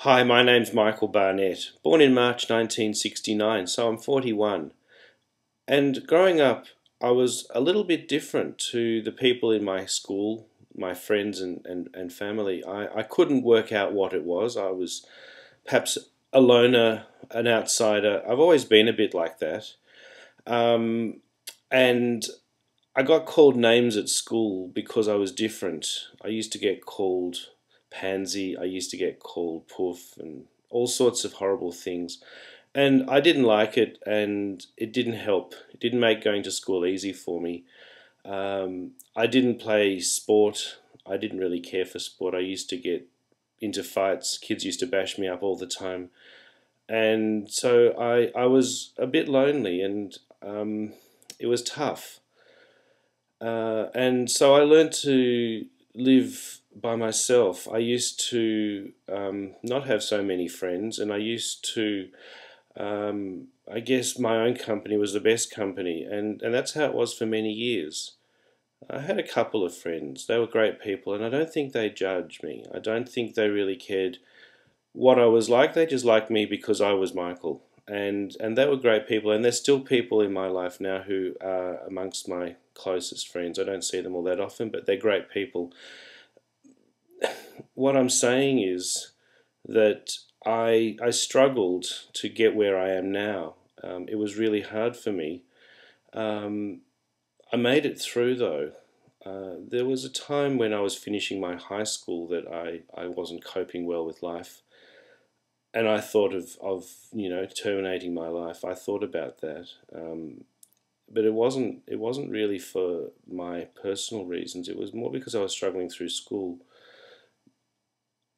Hi, my name's Michael Barnett, born in March 1969, so I'm 41. And growing up, I was a little bit different to the people in my school, my friends and family. I couldn't work out what it was. I was perhaps a loner, an outsider. I've always been a bit like that. Um, and I got called names at school because I was different. I used to get called pansy, I used to get called poof, and all sorts of horrible things. And I didn't like it, and it didn't help. It didn't make going to school easy for me. I didn't play sport. I didn't really care for sport. I used to get into fights. Kids used to bash me up all the time. And so I was a bit lonely, and it was tough. And so I learned to live by myself. I used to not have so many friends, and I used to, I guess my own company was the best company, and that's how it was for many years. I had a couple of friends. They were great people, and I don't think they judged me. I don't think they really cared what I was like. They just liked me because I was Michael. And they were great people, and there's still people in my life now who are amongst my closest friends. I don't see them all that often, but they're great people. What I'm saying is that I struggled to get where I am now. It was really hard for me. I made it through though. There was a time when I was finishing my high school that I wasn't coping well with life. And I thought of terminating my life. I thought about that, but it wasn't really for my personal reasons. It was more because I was struggling through school.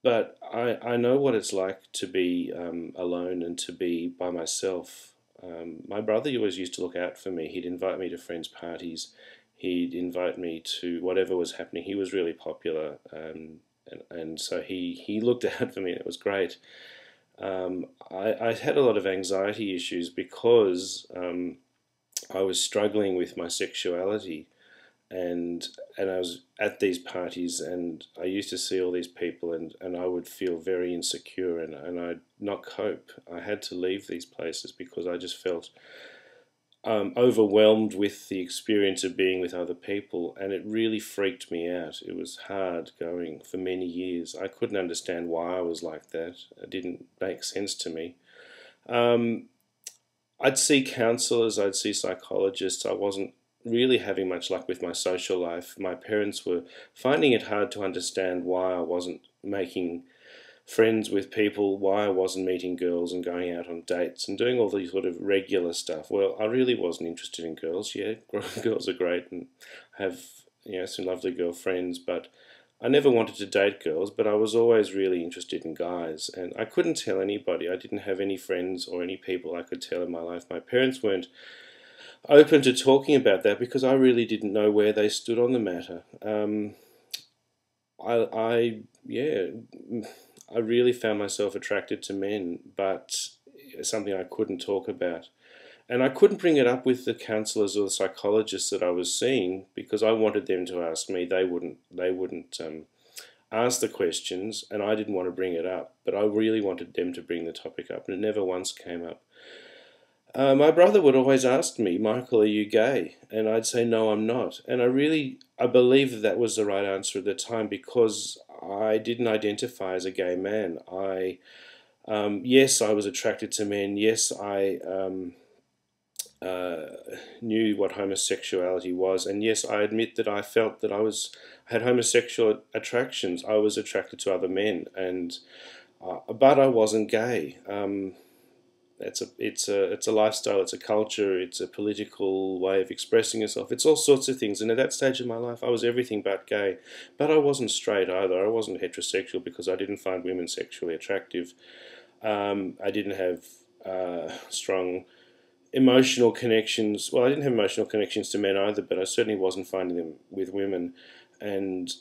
But I know what it's like to be alone and to be by myself. My brother always used to look out for me. He'd invite me to friends' parties. He'd invite me to whatever was happening. He was really popular, and so he looked out for me. And it was great. I had a lot of anxiety issues because I was struggling with my sexuality, and I was at these parties, and I used to see all these people, and I would feel very insecure, and I'd not cope. I had to leave these places because I just felt overwhelmed with the experience of being with other people, and it really freaked me out. It was hard going for many years. I couldn't understand why I was like that. It didn't make sense to me. Um, I'd see counselors, I'd see psychologists. I wasn't really having much luck with my social life. My parents were finding it hard to understand why I wasn't making friends with people, why I wasn't meeting girls and going out on dates and doing all these sort of regular stuff. Well, I really wasn't interested in girls. Yeah, girls are great and have some lovely girlfriends, but I never wanted to date girls, but I was always really interested in guys, and I couldn't tell anybody. I didn't have any friends or any people I could tell in my life. My parents weren't open to talking about that because I really didn't know where they stood on the matter. Yeah, I really found myself attracted to men, but something I couldn't talk about. And I couldn't bring it up with the counsellors or the psychologists that I was seeing because I wanted them to ask me. They wouldn't ask the questions, and I didn't want to bring it up. But I really wanted them to bring the topic up, and it never once came up. My brother would always ask me, Michael, are you gay? And I'd say, no, I'm not. And I believe that was the right answer at the time because I didn't identify as a gay man. Yes, I was attracted to men. Yes, I knew what homosexuality was. And yes, I admit that I felt that had homosexual attractions. I was attracted to other men, but I wasn't gay. It's a lifestyle, it's a culture, it's a political way of expressing yourself. It's all sorts of things. And at that stage of my life, I was everything but gay. But I wasn't straight either. I wasn't heterosexual because I didn't find women sexually attractive. I didn't have strong emotional connections. Well, I didn't have emotional connections to men either, but I certainly wasn't finding them with women. And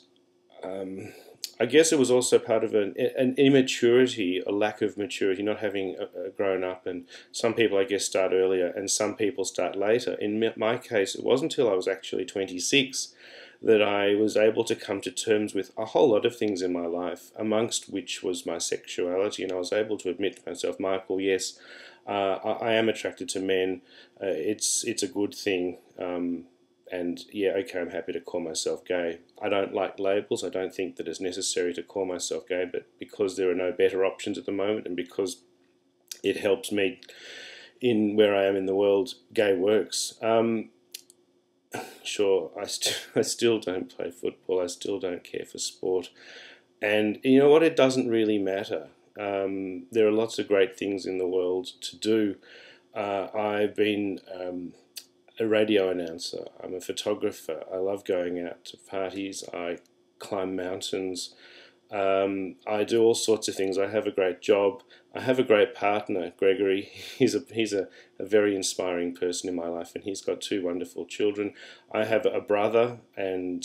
I guess it was also part of an immaturity, a lack of maturity, not having grown up. And some people, I guess, start earlier and some people start later. In my case, it wasn't until I was actually 26 that I was able to come to terms with a whole lot of things in my life, amongst which was my sexuality, and I was able to admit to myself, Michael, yes, I am attracted to men. It's a good thing. And yeah, okay, I'm happy to call myself gay. I don't like labels. I don't think that it's necessary to call myself gay, but because there are no better options at the moment, and because it helps me in where I am in the world, gay works. Sure, I still don't play football. I still don't care for sport. And you know what? It doesn't really matter. There are lots of great things in the world to do. I've been a radio announcer. I'm a photographer. I love going out to parties. I climb mountains. I do all sorts of things. I have a great job. I have a great partner, Gregory. He's a very inspiring person in my life, and he's got 2 wonderful children. I have a brother and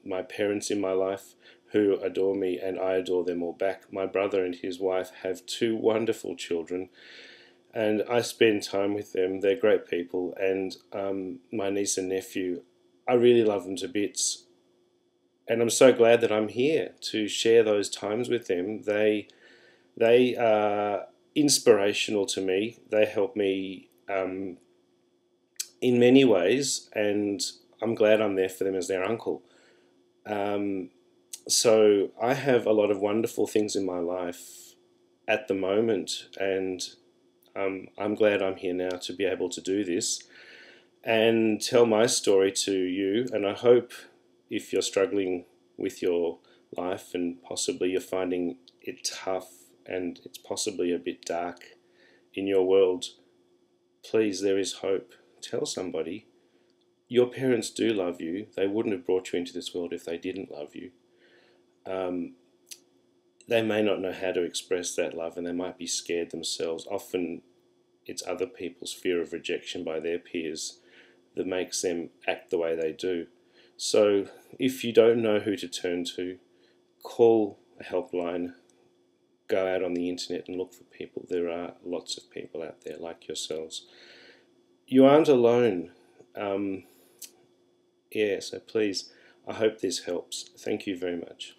my parents in my life who adore me, and I adore them all back. My brother and his wife have 2 wonderful children, and I spend time with them. They're great people, and my niece and nephew, I really love them to bits. And I'm so glad that I'm here to share those times with them. They are inspirational to me. They help me in many ways, and I'm glad I'm there for them as their uncle. So I have a lot of wonderful things in my life at the moment, and I'm glad I'm here now to be able to do this and tell my story to you. And I hope, if you're struggling with your life and possibly you're finding it tough and it's possibly a bit dark in your world, please, there is hope. Tell somebody. Your parents do love you. They wouldn't have brought you into this world if they didn't love you. They may not know how to express that love, and they might be scared themselves. Often it's other people's fear of rejection by their peers that makes them act the way they do. So if you don't know who to turn to, call a helpline, go out on the internet and look for people. There are lots of people out there like yourselves. You aren't alone. Yeah, so please, I hope this helps. Thank you very much.